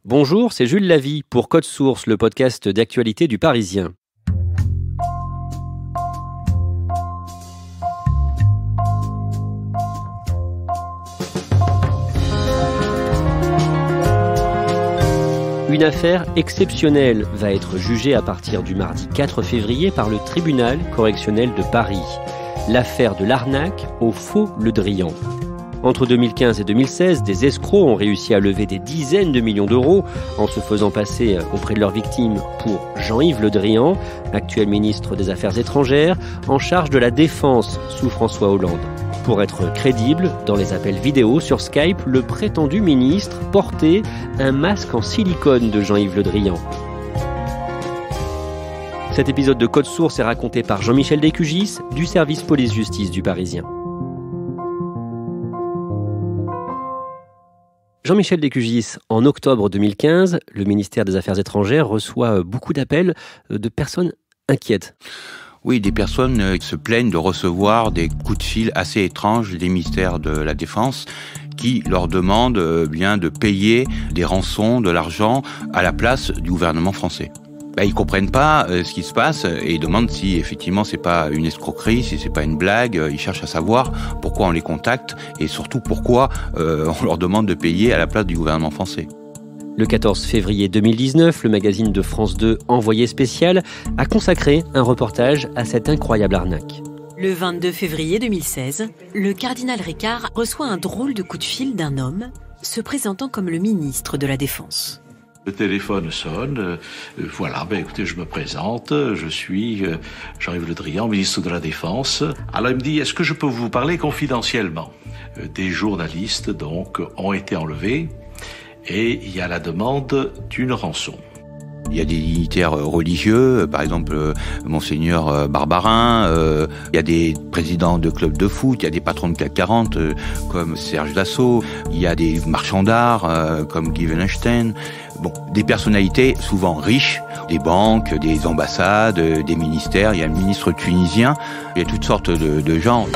Bonjour, c'est Jules Lavie pour Code Source, le podcast d'actualité du Parisien. Une affaire exceptionnelle va être jugée à partir du mardi 4 février par le tribunal correctionnel de Paris. L'affaire de l'arnaque au faux Le Drian. Entre 2015 et 2016, des escrocs ont réussi à lever des dizaines de millions d'euros en se faisant passer auprès de leurs victimes pour Jean-Yves Le Drian, actuel ministre des Affaires étrangères, en charge de la défense sous François Hollande. Pour être crédible, dans les appels vidéo sur Skype, le prétendu ministre portait un masque en silicone de Jean-Yves Le Drian. Cet épisode de Code Source est raconté par Jean-Michel Descugis du service police-justice du Parisien. Jean-Michel Descugis, en octobre 2015, le ministère des Affaires étrangères reçoit beaucoup d'appels de personnes inquiètes. Oui, des personnes qui se plaignent de recevoir des coups de fil assez étranges des ministères de la Défense qui leur demandent bien de payer des rançons, de l'argent à la place du gouvernement français. Ils comprennent pas ce qui se passe et ils demandent si effectivement c'est pas une escroquerie, si c'est pas une blague. Ils cherchent à savoir pourquoi on les contacte et surtout pourquoi on leur demande de payer à la place du gouvernement français. Le 14 février 2019, le magazine de France 2 Envoyé spécial a consacré un reportage à cette incroyable arnaque. Le 22 février 2016, le cardinal Ricard reçoit un drôle de coup de fil d'un homme se présentant comme le ministre de la Défense. Le téléphone sonne, écoutez, je me présente, je suis Jean-Yves Le Drian, ministre de la Défense. Alors il me dit, est-ce que je peux vous parler confidentiellement ? Des journalistes donc ont été enlevés et il y a la demande d'une rançon. Il y a des dignitaires religieux, par exemple Monseigneur Barbarin, il y a des présidents de clubs de foot, il y a des patrons de CAC 40 comme Serge Dassault, il y a des marchands d'art comme Guy Weinstein. Des personnalités souvent riches, des banques, des ambassades, des ministères, il y a le ministre tunisien, il y a toutes sortes de gens.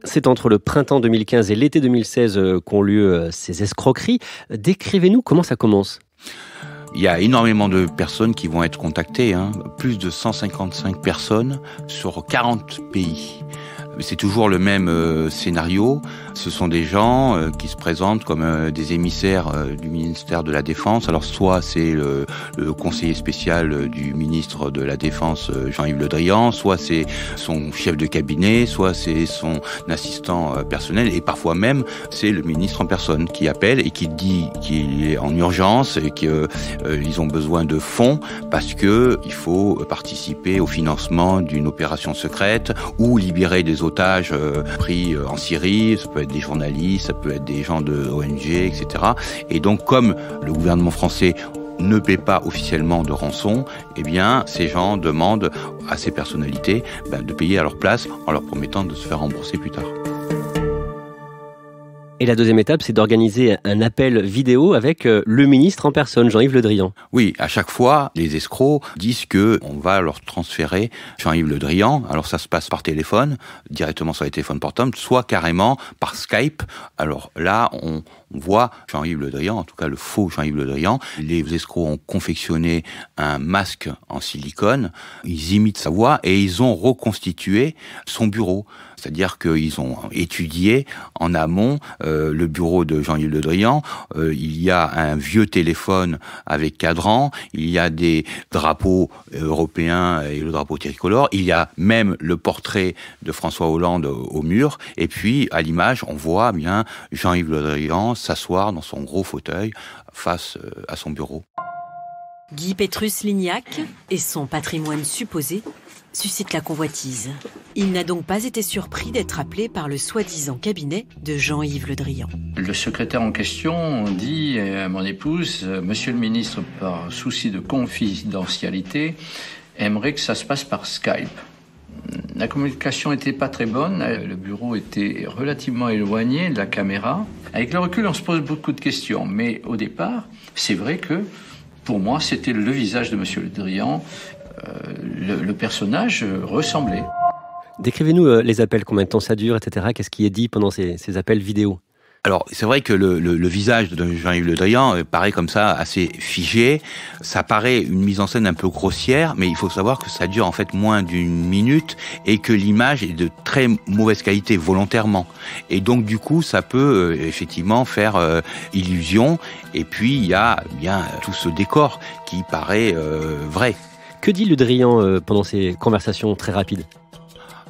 C'est entre le printemps 2015 et l'été 2016 qu'ont lieu ces escroqueries. Décrivez-nous comment ça commence. Il y a énormément de personnes qui vont être contactées, plus de 155 personnes sur 40 pays. C'est toujours le même scénario. Ce sont des gens qui se présentent comme des émissaires du ministère de la Défense. Alors soit c'est le conseiller spécial du ministre de la Défense, Jean-Yves Le Drian, soit c'est son chef de cabinet, soit c'est son assistant personnel, et parfois même c'est le ministre en personne qui appelle et qui dit qu'il est en urgence et qu'ils ont besoin de fonds parce que il faut participer au financement d'une opération secrète ou libérer des otages pris en Syrie. Ça peut être des journalistes, ça peut être des gens de ONG, etc. Et donc, comme le gouvernement français ne paie pas officiellement de rançon, ces gens demandent à ces personnalités de payer à leur place en leur promettant de se faire rembourser plus tard. Et la deuxième étape, c'est d'organiser un appel vidéo avec le ministre en personne, Jean-Yves Le Drian. Oui, à chaque fois, les escrocs disent qu'on va leur transférer Jean-Yves Le Drian. Alors ça se passe par téléphone, directement sur les téléphones portables, soit carrément par Skype. Alors là, on voit Jean-Yves Le Drian, en tout cas le faux Jean-Yves Le Drian. Les escrocs ont confectionné un masque en silicone, ils imitent sa voix et ils ont reconstitué son bureau. C'est-à-dire qu'ils ont étudié en amont le bureau de Jean-Yves Le Drian. Il y a un vieux téléphone avec cadran, il y a des drapeaux européens et le drapeau tricolore, il y a même le portrait de François Hollande au mur, et puis à l'image, on voit bien Jean-Yves Le Drian s'asseoir dans son gros fauteuil face à son bureau. Guy Pétrus-Lignac et son patrimoine supposé suscitent la convoitise. Il n'a donc pas été surpris d'être appelé par le soi-disant cabinet de Jean-Yves Le Drian. Le secrétaire en question dit à mon épouse, « Monsieur le ministre, par souci de confidentialité, aimerait que ça se passe par Skype. » La communication n'était pas très bonne, le bureau était relativement éloigné de la caméra. Avec le recul, on se pose beaucoup de questions, mais au départ, c'est vrai que pour moi, c'était le visage de Monsieur Le Drian. Le personnage ressemblait. Décrivez-nous les appels, combien de temps ça dure, etc. Qu'est-ce qui est dit pendant ces appels vidéo ? Alors, c'est vrai que le visage de Jean-Yves Le Drian paraît comme ça assez figé. Ça paraît une mise en scène un peu grossière, mais il faut savoir que ça dure en fait moins d'une minute et que l'image est de très mauvaise qualité volontairement. Et donc, du coup, ça peut effectivement faire illusion. Et puis, il y a bien tout ce décor qui paraît vrai. Que dit Le Drian pendant ces conversations très rapides ?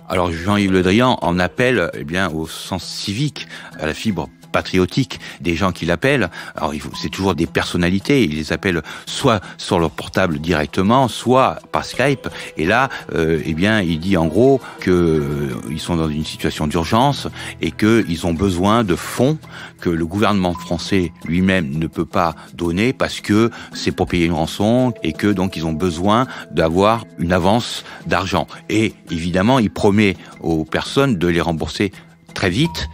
Alors Jean-Yves Le Drian en appelle au sens civique, à la fibre patriotique des gens qui l'appellent. Alors c'est toujours des personnalités, il les appelle soit sur leur portable directement, soit par Skype. Et là, il dit en gros que ils sont dans une situation d'urgence et qu'ils ont besoin de fonds que le gouvernement français lui-même ne peut pas donner parce que c'est pour payer une rançon et que donc ils ont besoin d'avoir une avance d'argent. Et évidemment, il promet aux personnes de les rembourser très vite.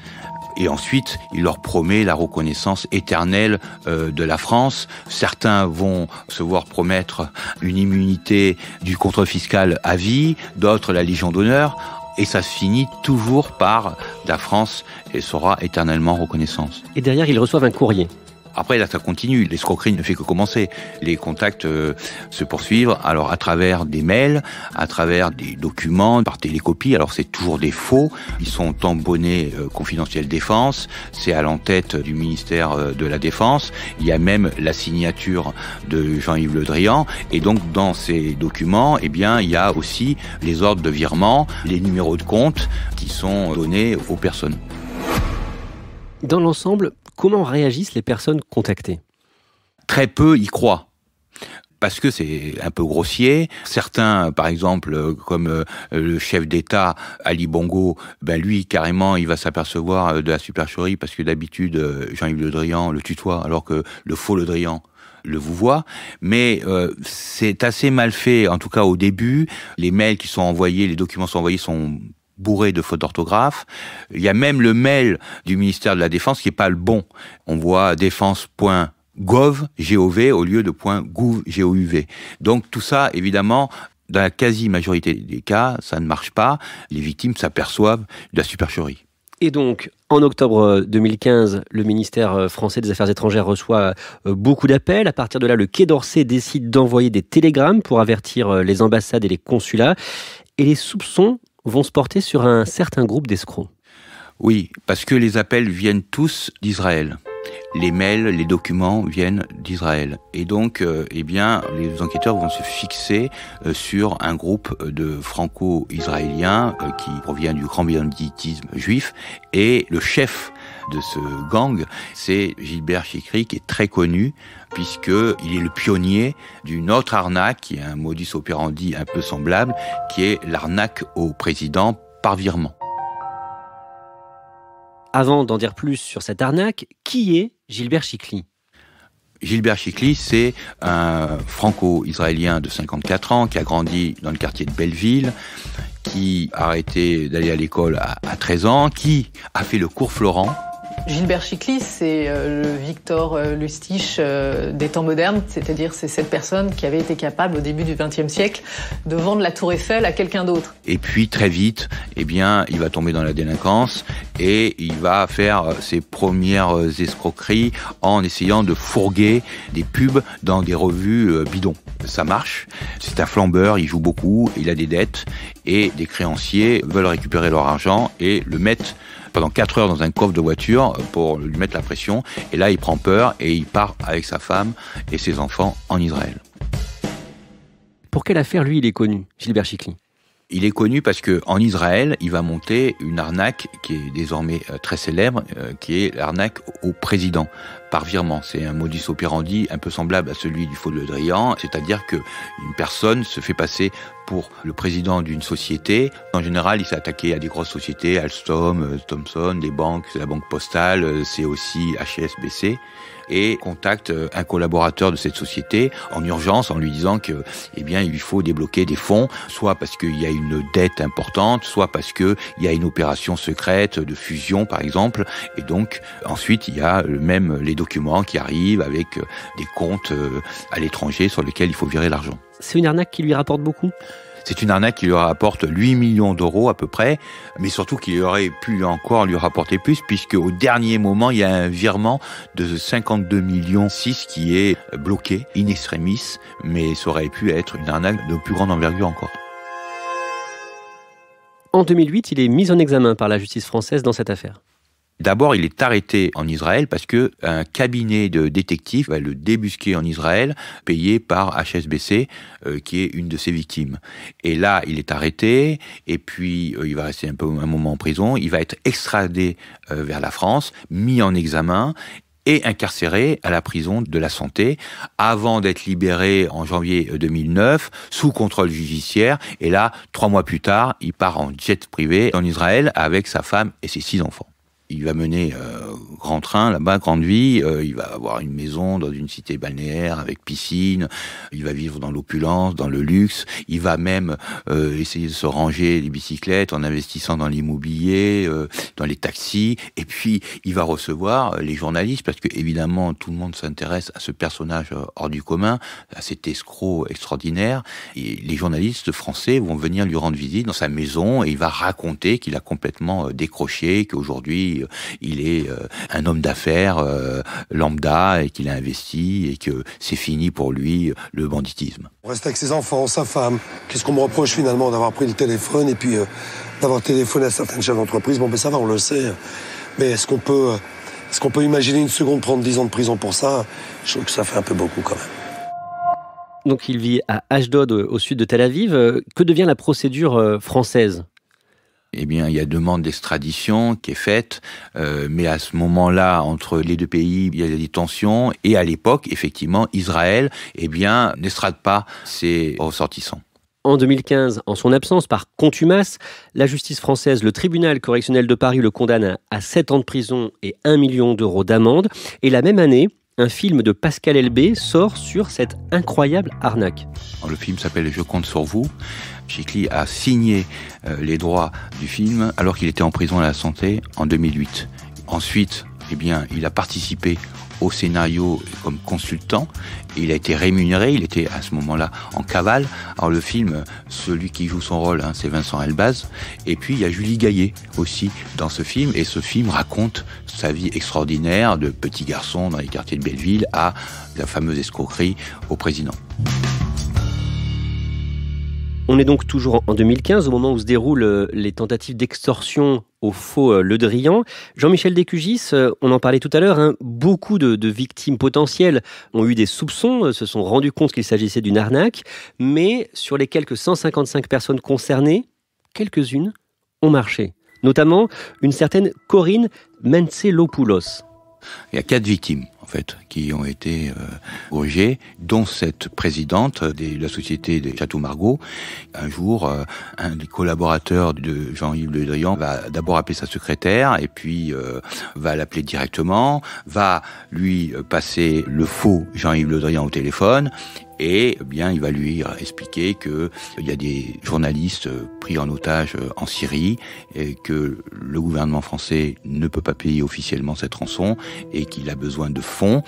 Et ensuite, il leur promet la reconnaissance éternelle de la France. Certains vont se voir promettre une immunité du contrôle fiscal à vie, d'autres la Légion d'honneur. Et ça se finit toujours par la France et sera éternellement reconnaissance. Et derrière, ils reçoivent un courrier. Après, là, ça continue. L'escroquerie ne fait que commencer. Les contacts se poursuivent. Alors, à travers des mails, à travers des documents, par télécopie. Alors, c'est toujours des faux. Ils sont tamponnés confidentiel défense. C'est à l'entête du ministère de la Défense. Il y a même la signature de Jean-Yves Le Drian. Et donc, dans ces documents, il y a aussi les ordres de virement, les numéros de compte qui sont donnés aux personnes. Dans l'ensemble, comment réagissent les personnes contactées ? Très peu y croient. Parce que c'est un peu grossier. Certains, par exemple, comme le chef d'État, Ali Bongo, lui, carrément, il va s'apercevoir de la supercherie parce que d'habitude, Jean-Yves Le Drian le tutoie, alors que le faux Le Drian le vouvoie. Mais c'est assez mal fait, en tout cas au début. Les mails qui sont envoyés, les documents sont envoyés sont bourré de fautes d'orthographe. Il y a même le mail du ministère de la Défense qui est pas le bon. On voit défense.gov, G-O-V, au lieu de .gouv, G-O-U-V. Donc tout ça, évidemment, dans la quasi-majorité des cas, ça ne marche pas. Les victimes s'aperçoivent de la supercherie. Et donc, en octobre 2015, le ministère français des Affaires étrangères reçoit beaucoup d'appels. À partir de là, le Quai d'Orsay décide d'envoyer des télégrammes pour avertir les ambassades et les consulats. Et les soupçons vont se porter sur un certain groupe d'escrocs. Oui, parce que les appels viennent tous d'Israël. Les mails, les documents viennent d'Israël. Et donc, les enquêteurs vont se fixer sur un groupe de franco-israéliens qui provient du grand banditisme juif. Et le chef de ce gang, c'est Gilbert Chikri, qui est très connu, puisqu'il est le pionnier d'une autre arnaque, qui est un modus operandi un peu semblable, qui est l'arnaque au président par virement. Avant d'en dire plus sur cette arnaque, qui est Gilbert Chikri ? Gilbert Chikri, c'est un franco-israélien de 54 ans qui a grandi dans le quartier de Belleville, qui a arrêté d'aller à l'école à 13 ans, qui a fait le cours Florent. Gilbert Chikri, c'est le Victor Lustig des temps modernes, c'est-à-dire c'est cette personne qui avait été capable au début du XXe siècle de vendre la Tour Eiffel à quelqu'un d'autre. Et puis très vite, il va tomber dans la délinquance et il va faire ses premières escroqueries en essayant de fourguer des pubs dans des revues bidons. Ça marche, c'est un flambeur, il joue beaucoup, il a des dettes et des créanciers veulent récupérer leur argent et le mettent pendant 4 heures dans un coffre de voiture pour lui mettre la pression. Et là, il prend peur et il part avec sa femme et ses enfants en Israël. Pour quelle affaire, lui, il est connu, Gilbert Chikri ? Il est connu parce que en Israël, il va monter une arnaque qui est désormais très célèbre, qui est l'arnaque au président par virement. C'est un modus operandi un peu semblable à celui du faux Le Drian, c'est-à-dire que une personne se fait passer pour le président d'une société. En général, il s'est attaqué à des grosses sociétés, Alstom, Thomson, des banques, la Banque Postale, c'est aussi HSBC, et contacte un collaborateur de cette société en urgence en lui disant que, il lui faut débloquer des fonds, soit parce qu'il y a une dette importante, soit parce qu'il y a une opération secrète de fusion, par exemple. Et donc, ensuite, il y a même les documents qui arrivent avec des comptes à l'étranger sur lesquels il faut virer l'argent. C'est une arnaque qui lui rapporte beaucoup ? C'est une arnaque qui lui rapporte 8 millions d'euros à peu près, mais surtout qu'il aurait pu encore lui rapporter plus, puisque au dernier moment, il y a un virement de 52 millions 6 qui est bloqué, in extremis, mais ça aurait pu être une arnaque de plus grande envergure encore. En 2008, il est mis en examen par la justice française dans cette affaire. D'abord, il est arrêté en Israël parce que un cabinet de détectives va le débusquer en Israël, payé par HSBC, qui est une de ses victimes. Et là, il est arrêté, et puis il va rester un moment en prison. Il va être extradé vers la France, mis en examen et incarcéré à la prison de la Santé, avant d'être libéré en janvier 2009, sous contrôle judiciaire. Et là, 3 mois plus tard, il part en jet privé en Israël avec sa femme et ses 6 enfants. Il va mener grand train là-bas, grande vie. Il va avoir une maison dans une cité balnéaire avec piscine. Il va vivre dans l'opulence, dans le luxe. Il va même essayer de se ranger les bicyclettes en investissant dans l'immobilier, dans les taxis. Et puis, il va recevoir les journalistes parce que, évidemment, tout le monde s'intéresse à ce personnage hors du commun, à cet escroc extraordinaire. Et les journalistes français vont venir lui rendre visite dans sa maison et il va raconter qu'il a complètement décroché, qu'aujourd'hui, il est un homme d'affaires lambda et qu'il a investi et que c'est fini pour lui le banditisme. On reste avec ses enfants, sa femme. Qu'est-ce qu'on me reproche finalement d'avoir pris le téléphone et puis d'avoir téléphoné à certaines chefs d'entreprise? Bon, ben ça va, on le sait. Mais est-ce qu'on peut imaginer une seconde prendre 10 ans de prison pour ça? Je trouve que ça fait un peu beaucoup quand même. Donc il vit à Ashdod, au sud de Tel Aviv. Que devient la procédure française ? Eh bien, il y a demande d'extradition qui est faite, mais à ce moment-là, entre les deux pays, il y a des tensions. Et à l'époque, effectivement, Israël, eh bien, n'extrade pas ses ressortissants. En 2015, en son absence par contumace, la justice française, le tribunal correctionnel de Paris le condamne à 7 ans de prison et 1 million d'euros d'amende. Et la même année, un film de Pascal Elbé sort sur cette incroyable arnaque. Le film s'appelle « Je compte sur vous ». Chikli a signé les droits du film alors qu'il était en prison à la Santé en 2008. Ensuite, eh bien, il a participé au scénario comme consultant et il a été rémunéré. Il était à ce moment-là en cavale. Alors le film, celui qui joue son rôle, c'est Vincent Elbaz. Et puis il y a Julie Gaillet aussi dans ce film. Et ce film raconte sa vie extraordinaire de petit garçon dans les quartiers de Belleville à la fameuse escroquerie au président. On est donc toujours en 2015, au moment où se déroulent les tentatives d'extorsion au faux Le Drian. Jean-Michel Descugis, on en parlait tout à l'heure, beaucoup de victimes potentielles ont eu des soupçons, se sont rendus compte qu'il s'agissait d'une arnaque, mais sur les quelques 155 personnes concernées, quelques-unes ont marché. Notamment une certaine Corinne Mentzelopoulos. Il y a 4 victimes, en fait, qui ont été corrigées, dont cette présidente de la société des Châteaux Margaux. Un jour, un des collaborateurs de Jean-Yves Le Drian va d'abord appeler sa secrétaire et puis va l'appeler directement, va lui passer le faux Jean-Yves Le Drian au téléphone. Et bien, il va lui expliquer qu'il y a des journalistes pris en otage en Syrie et que le gouvernement français ne peut pas payer officiellement cette rançon et qu'il a besoin de fonds.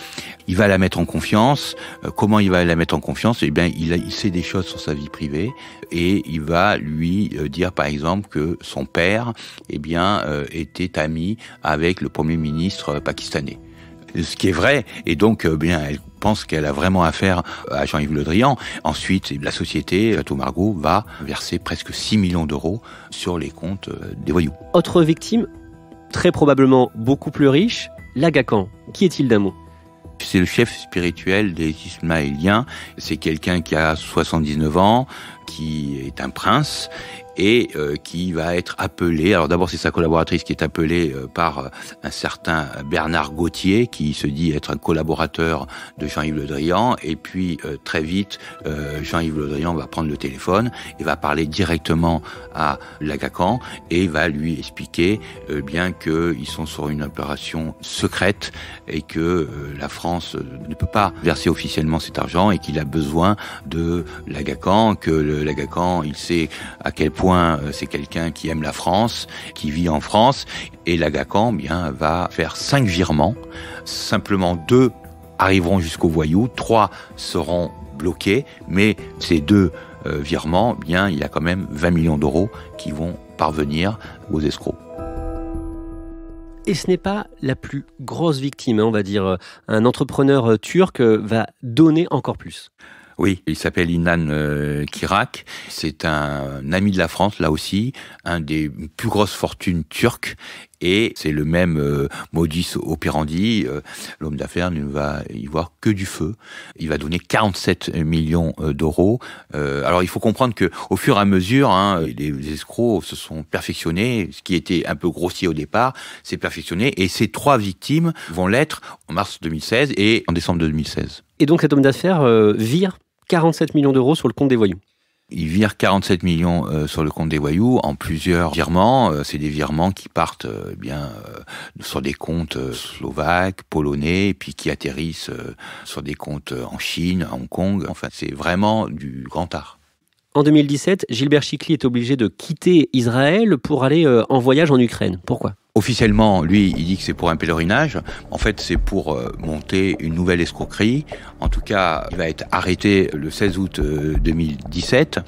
Il va la mettre en confiance. Comment il va la mettre en confiance? Eh bien, il sait des choses sur sa vie privée et il va lui dire, par exemple, que son père, eh bien, était ami avec le Premier ministre pakistanais. Ce qui est vrai, et donc bien, elle pense qu'elle a vraiment affaire à Jean-Yves Le Drian. Ensuite, la société, Châteaux Margaux, va verser presque 6 millions d'euros sur les comptes des voyous. Autre victime, très probablement beaucoup plus riche, l'Aga Khan. Qui est-il d'un mot? C'est le chef spirituel des Ismaéliens. C'est quelqu'un qui a 79 ans, qui est un prince et qui va être appelé, alors d'abord c'est sa collaboratrice qui est appelée par un certain Bernard Gauthier qui se dit être un collaborateur de Jean-Yves Le Drian, et puis très vite Jean-Yves Le Drian va prendre le téléphone et va parler directement à l'Aga Khan et va lui expliquer bien qu'ils sont sur une opération secrète et que la France ne peut pas verser officiellement cet argent et qu'il a besoin de l'Aga Khan, que l'Aga Khan il sait à quel point c'est quelqu'un qui aime la France, qui vit en France, et l'Aga Khan bien va faire 5 virements. Simplement 2 arriveront jusqu'au voyou, 3 seront bloqués, mais ces 2 virements, bien il y a quand même 20 millions d'euros qui vont parvenir aux escrocs. Et ce n'est pas la plus grosse victime, on va dire. Un entrepreneur turc va donner encore plus. Oui, il s'appelle Inan Kirak. C'est un ami de la France, là aussi, un des plus grosses fortunes turques. Et c'est le même modus operandi. L'homme d'affaires ne va y voir que du feu. Il va donner 47 millions d'euros. Alors il faut comprendre que au fur et à mesure, les escrocs se sont perfectionnés. Ce qui était un peu grossier au départ, s'est perfectionné. Et ces 3 victimes vont l'être en mars 2016 et en décembre 2016. Et donc cet homme d'affaires vire 47 millions d'euros sur le compte des voyous. Il vire 47 millions sur le compte des voyous en plusieurs virements. C'est des virements qui partent sur des comptes slovaques, polonais, et puis qui atterrissent sur des comptes en Chine, à Hong Kong. Enfin, c'est vraiment du grand art. En 2017, Gilbert Chikli est obligé de quitter Israël pour aller en voyage en Ukraine. Pourquoi ? Officiellement, lui, il dit que c'est pour un pèlerinage. En fait, c'est pour monter une nouvelle escroquerie. En tout cas, il va être arrêté le 16 août 2017.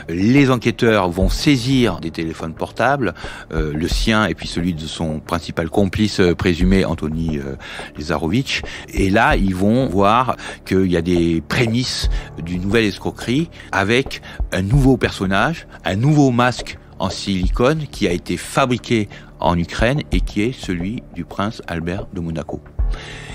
Les enquêteurs vont saisir des téléphones portables, le sien et puis celui de son principal complice présumé, Anthony Lezarovitch. Et là, ils vont voir qu'il y a des prémices d'une nouvelle escroquerie avec un nouveau personnage, un nouveau masque en silicone qui a été fabriqué en Ukraine et qui est celui du prince Albert de Monaco.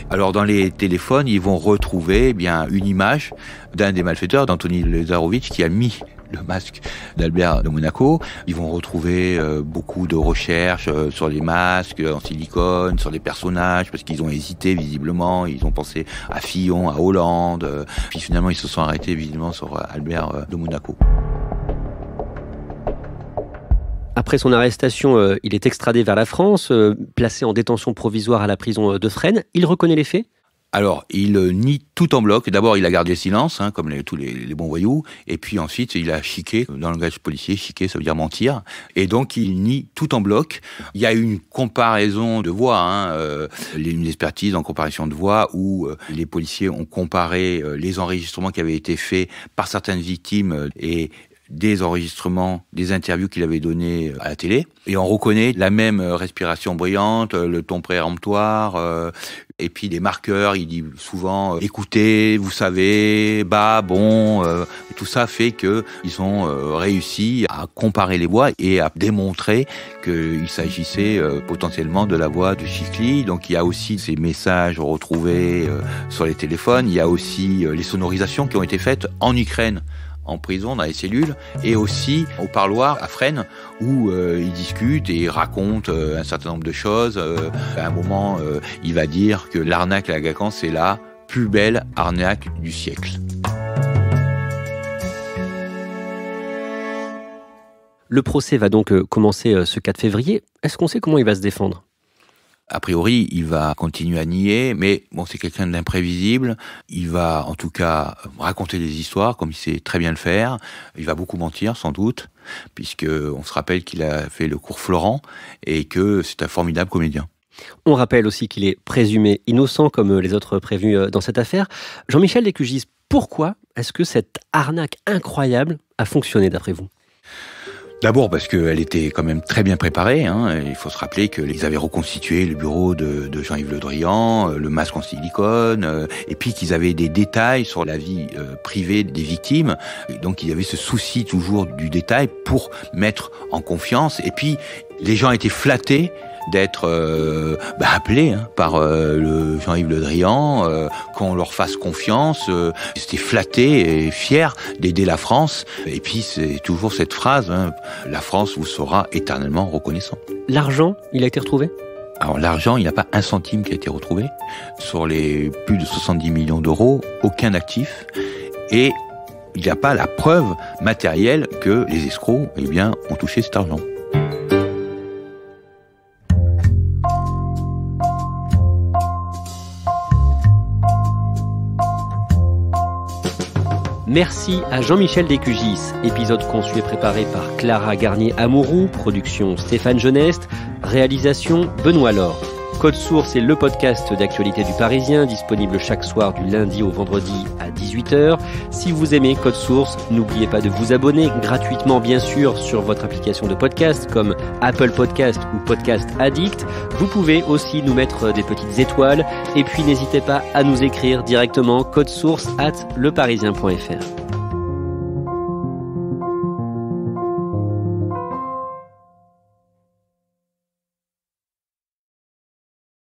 Alors dans les téléphones, ils vont retrouver une image d'un des malfaiteurs, d'Anthony Lezarovitch, qui a mis le masque d'Albert de Monaco. Ils vont retrouver beaucoup de recherches sur les masques en silicone, sur les personnages, parce qu'ils ont hésité visiblement, ils ont pensé à Fillon, à Hollande, puis finalement ils se sont arrêtés visiblement sur Albert de Monaco. Après son arrestation, il est extradé vers la France, placé en détention provisoire à la prison de Fresnes. Il reconnaît les faits ? Alors, il nie tout en bloc. D'abord, il a gardé le silence, comme tous les bons voyous. Et puis ensuite, il a chiqué. Dans le langage policier, chiquer, ça veut dire mentir. Et donc, il nie tout en bloc. Il y a une comparaison de voix, une expertise en comparaison de voix où les policiers ont comparé les enregistrements qui avaient été faits par certaines victimes et des enregistrements, des interviews qu'il avait données à la télé. Et on reconnaît la même respiration bruyante, le ton péremptoire, et puis des marqueurs. Il dit souvent « écoutez, vous savez, bah, bon ». Tout ça fait qu'ils ont réussi à comparer les voix et à démontrer qu'il s'agissait potentiellement de la voix de Chikli. Donc il y a aussi ces messages retrouvés sur les téléphones. Il y a aussi les sonorisations qui ont été faites en Ukraine, en prison, dans les cellules, et aussi au parloir à Fresnes, où il discute et il raconte un certain nombre de choses. À un moment, il va dire que l'arnaque à la Gacan, c'est la plus belle arnaque du siècle. Le procès va donc commencer ce 4 février. Est-ce qu'on sait comment il va se défendre ? A priori, il va continuer à nier, mais bon, c'est quelqu'un d'imprévisible. Il va, en tout cas, raconter des histoires, comme il sait très bien le faire. Il va beaucoup mentir, sans doute, puisque on se rappelle qu'il a fait le cours Florent et que c'est un formidable comédien. On rappelle aussi qu'il est présumé innocent, comme les autres prévenus dans cette affaire. Jean-Michel Descugis, pourquoi est-ce que cette arnaque incroyable a fonctionné, d'après vous ? D'abord parce qu'elle était quand même très bien préparée. Il faut se rappeler qu'ils avaient reconstitué le bureau de Jean-Yves Le Drian, le masque en silicone, et puis qu'ils avaient des détails sur la vie privée des victimes. Et donc il y avait ce souci toujours du détail pour mettre en confiance. Et puis les gens étaient flattés d'être appelés par le Jean-Yves Le Drian, qu'on leur fasse confiance. C'était flatté et fier d'aider la France. Et puis c'est toujours cette phrase, la France vous sera éternellement reconnaissant. L'argent, il a été retrouvé ? Alors l'argent, il n'y a pas un centime qui a été retrouvé. Sur les plus de 70 millions d'euros, aucun actif. Et il n'y a pas la preuve matérielle que les escrocs ont touché cet argent. Merci à Jean-Michel Descugis. Épisode conçu et préparé par Clara Garnier-Amouroux, production Stéphane Geneste, réalisation Benoît Laure. Code Source est le podcast d'actualité du Parisien, disponible chaque soir du lundi au vendredi à 18h. Si vous aimez Code Source, n'oubliez pas de vous abonner gratuitement bien sûr sur votre application de podcast comme Apple Podcast ou Podcast Addict. Vous pouvez aussi nous mettre des petites étoiles et puis n'hésitez pas à nous écrire directement codesource@leparisien.fr.